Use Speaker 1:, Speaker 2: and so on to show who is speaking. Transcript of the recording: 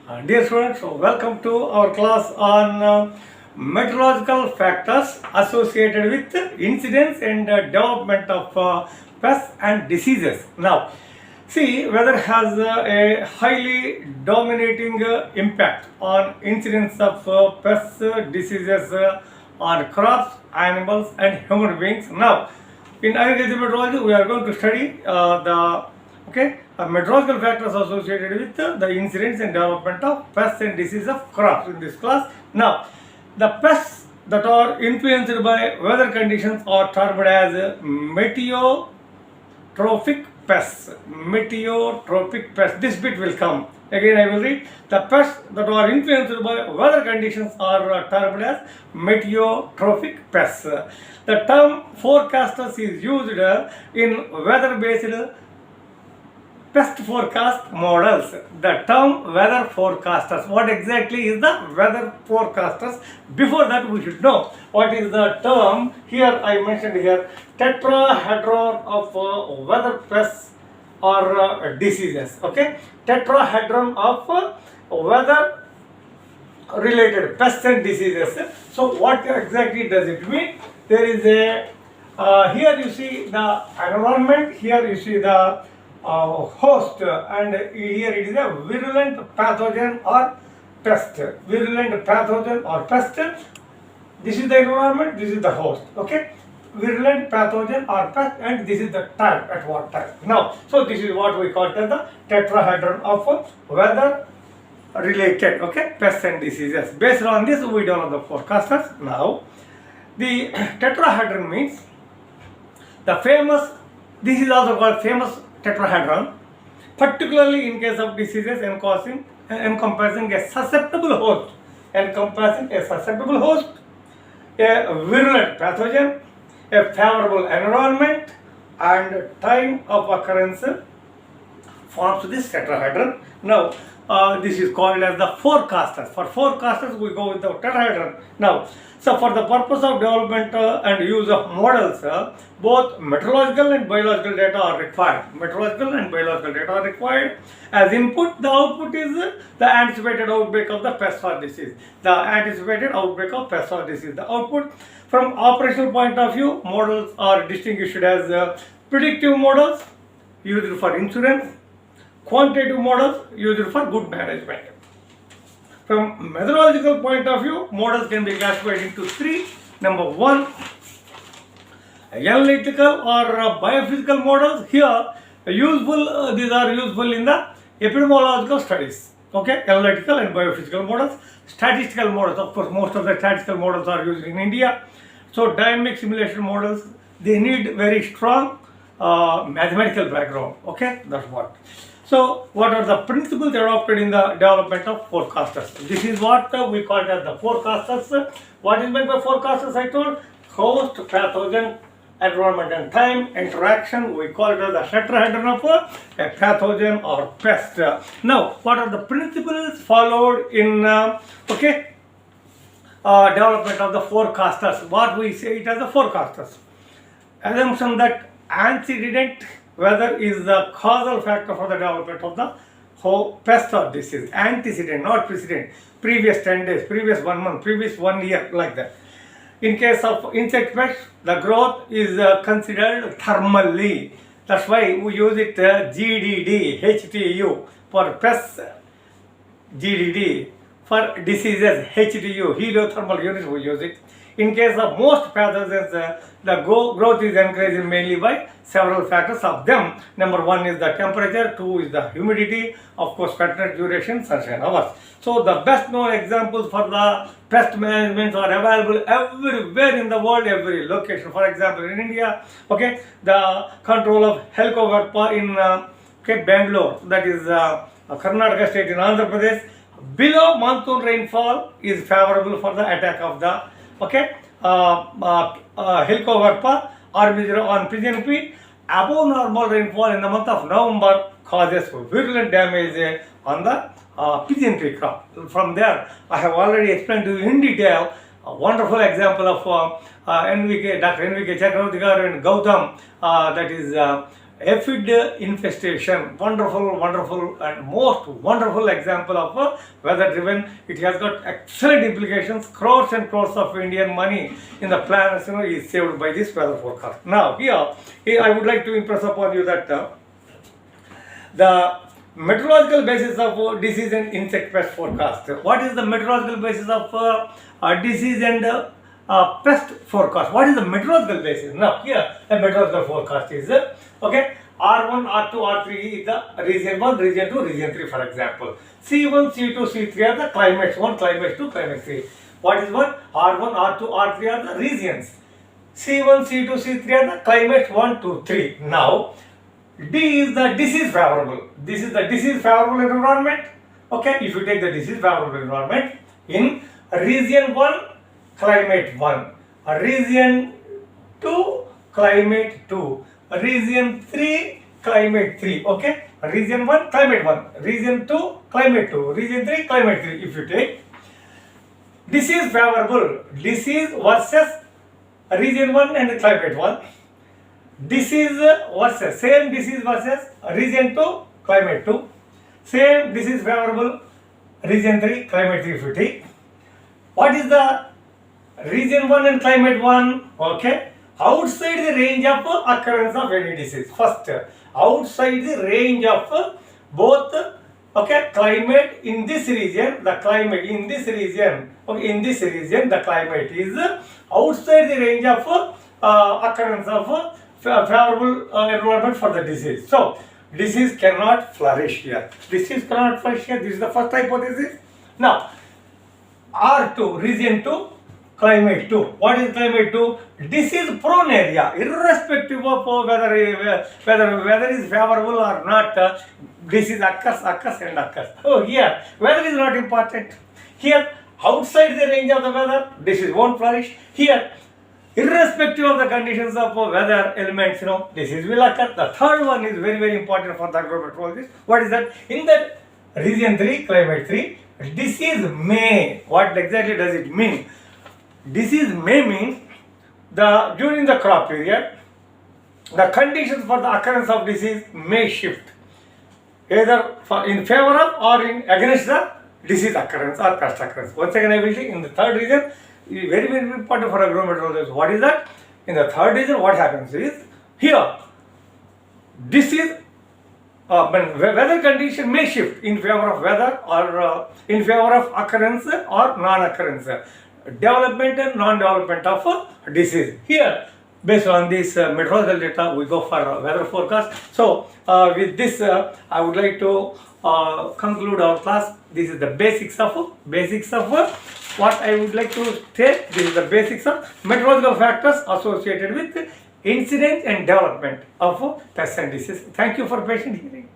Speaker 1: Dear students, welcome to our class on meteorological factors associated with incidence and development of pests and diseases. Now, see, weather has a highly dominating impact on incidence of pests, diseases on crops, animals, and human beings. Now, in agricultural meteorology, we are going to study meteorological factors associated with the incidence and development of pests and disease of crops in this class. Now, the pests that are influenced by weather conditions are termed as meteorotrophic pests. Meteorotrophic pests. This bit will come. Again, I will read. The pests that are influenced by weather conditions are termed as meteorotrophic pests. The term forecasters is used in weather-based pest forecast models. The term weather forecasters. What exactly is the weather forecasters? Before that, we should know what is the term. Here I mentioned here tetrahedron of weather pests or diseases. Okay, tetrahedron of weather related pests and diseases. So what exactly does it mean? There is a here you see the environment. Here you see the host, and here it is a virulent pathogen or pest. Virulent pathogen or pest. This is the environment, this is the host. Okay, virulent pathogen or pest, and this is the time, at what time. Now, so this is what we call as the tetrahedron of weather related pests and diseases. Based on this, we develop the forecasters. Now, the tetrahedron means the famous. This is also called famous tetrahedron, particularly in case of diseases encompassing a susceptible host, a virulent pathogen, a favorable environment, and time of occurrence forms this tetrahedron. Now, this is called as the forecasters. For forecasters, we go with the tetrahedron. Now, so for the purpose of development and use of models, both meteorological and biological data are required. Meteorological and biological data are required. As input, the output is the anticipated outbreak of the pest or disease. The anticipated outbreak of pest or disease. The output, from operational point of view, models are distinguished as predictive models used for insurance, quantitative models used for good management. From meteorological point of view, models can be classified into three. Number one, analytical or biophysical models. Here, useful. These are useful in the epidemiological studies. Okay, analytical and biophysical models. Statistical models. Of course, most of the statistical models are used in India. So, dynamic simulation models, they need very strong mathematical background. Okay, that's what. So, what are the principles adopted in the development of forecasters? This is what we call as the forecasters. What is meant by forecasters? I told host, pathogen, environment, and time interaction. We call it as the tetrahedron of a pathogen or pest. Now, what are the principles followed in development of the forecasters? What we say it as the forecasters. Assumption that antecedent weather is the causal factor for the development of the pest or disease. Antecedent, not precedent. Previous 10 days, previous 1 month, previous 1 year, like that. In case of insect pests, the growth is considered thermally. That's why we use it GDD, HTU for pests, GDD. For diseases, HTU, heliothermal units, we use it. In case of most pathogens, the growth is encouraged mainly by several factors of them. Number one is the temperature, two is the humidity, of course, continuous duration, sunshine hours. So the best known examples for the pest management are available everywhere in the world, every location. For example, in India, the control of Helicobacter in Bangalore, that is Karnataka state in Andhra Pradesh, below monsoon rainfall is favorable for the attack of the Helicobacter arboretum on pigeon pea. Above normal rainfall in the month of November causes virulent damage on the pigeon pea crop. From there, I have already explained to you in detail a wonderful example of Dr. NVK Chakravarti and Gautam, that is aphid infestation, wonderful and most wonderful example of weather driven. It has got excellent implications. Crores and crores of Indian money in the planets, is saved by this weather forecast. Now here I would like to impress upon you that the meteorological basis of disease and insect pest forecast. What is the meteorological basis of disease and pest forecast? What is the meteorological basis? Now here the meteorological forecast is okay. R1, R2, R3 is the region 1, region 2, region 3, for example. C1, C2, C3 are the climates 1, climate 2, climate 3. What is what? R1, R2, R3 are the regions. C1, C2, C3 are the climates 1, 2, 3. Now D is the disease favorable. This is the disease favorable environment. Okay, if you take the disease favorable environment in region 1, climate 1, region 2, climate 2, region 3, climate 3. Okay, region 1, climate 1, region 2, climate 2, region 3, climate 3. If you take disease favorable, disease versus region 1 and climate 1, disease versus same disease versus region 2, climate 2, same disease favorable region 3, climate 3. If you take, what is the region 1 and climate 1? Okay, outside the range of occurrence of any disease. First, outside the range of both, okay, climate in this region, the climate in this region, okay, in this region the climate is outside the range of occurrence of favorable environment for the disease. So disease cannot flourish here. Disease cannot flourish here. This is the first hypothesis. Now R2, region 2, climate 2. What is climate 2? Disease prone area, irrespective of whether weather is favorable or not, disease occurs. Oh, here weather is not important. Here outside the range of the weather, disease won't flourish. Here, irrespective of the conditions of weather elements, disease will occur. The third one is very important for the agrometeorologist. What is that? In the region 3, climate 3, disease may. What exactly does it mean? Disease may means during the crop period, the conditions for the occurrence of disease may shift, either in favor of or against the disease occurrence or pest occurrence. Once again, I will say in the third region, very important for agrometeorologists. What is that? In the third region, what happens is here disease weather condition may shift in favor of weather or in favor of occurrence or non-occurrence, development and non-development of disease. Here, based on this meteorological data, we go for weather forecast. So with this, I would like to conclude our class. This is the basics of what I would like to say. This is the basics of meteorological factors associated with incidence and development of pests and diseases. Thank you for patient hearing.